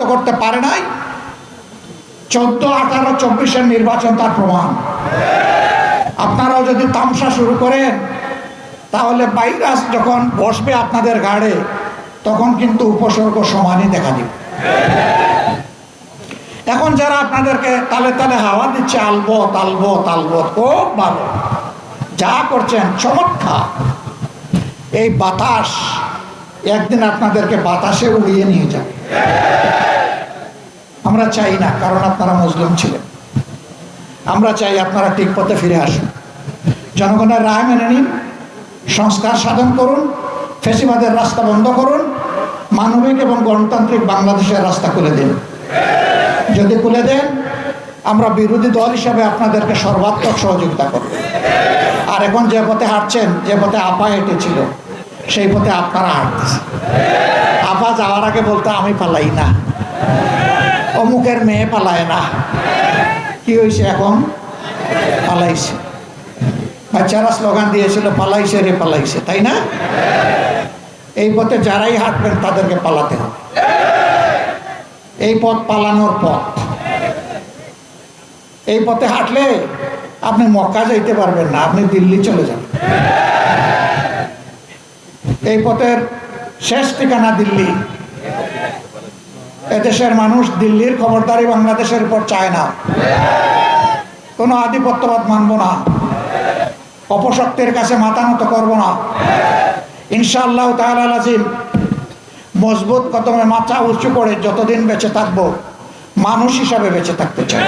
করতে পারে নাই। 14, 18, 24-এর নির্বাচন তার প্রমাণ। আপনারাও যদি তামসা শুরু করেন তাহলে ভাইরাস যখন বসবে আপনাদের ঘাড়ে তখন কিন্তু উপসর্গ সমানই দেখা দিবে। এখন যারা আপনাদেরকে তালে তালে হাওয়া দিচ্ছে আলবত আলবত আলবত, খুব ভালো, যা করছেন চমৎকার। এই বাতাস একদিন আপনাদেরকে বাতাসে উড়িয়ে নিয়ে যাবে। আমরা চাই না, কারণ আপনারা মুসলিম ছিলেন। আমরা চাই আপনারা ঠিক পথে ফিরে আসুন, জনগণের রায় মেনে নিন, সংস্কার সাধন করুন, ফ্যাসিবাদের রাস্তা বন্ধ করুন, মানবিক এবং গণতান্ত্রিক বাংলাদেশের রাস্তা খুলে দিন। যদি খুলে দেন, আমরা বিরোধী দল হিসাবে আপনাদেরকে সর্বাত্মক সহযোগিতা করব। আর এখন যে পথে হাঁটছেন, যে পথে আপা হেঁটেছিল, সেই পথে আপনারা হাঁটতেছেন। আপা যাওয়ার আগে বলতে আমি পালাই না, অমুকের মেয়ে পালায় না। কি হয়েছে? এখন পালাইছে। বাচ্চারা স্লোগান দিয়েছিল পালাইছে রে পালাইছে, তাই না? এই পথে যারাই হাঁটবেন তাদেরকে পালাতে হবে। এই পথ পালানোর পথ। এই পথে হাঁটলে আপনি মক্কা যাইতে পারবেন না, আপনি দিল্লি চলে যাবেন। এই পথের শেষ ঠিকানা দিল্লি। এদেশের মানুষ দিল্লির খবরদারি বাংলাদেশের উপর চায় না। কোনো আধিপত্যবাদ মানব না, অপশক্তির কাছে মাথা নত করবো না। ইনশাআল্লাহ তাআলা আজিম মজবুত কদমে মাথা উঁচু করে যতদিন বেঁচে থাকবো মানুষ হিসাবে বেঁচে থাকতে চাই।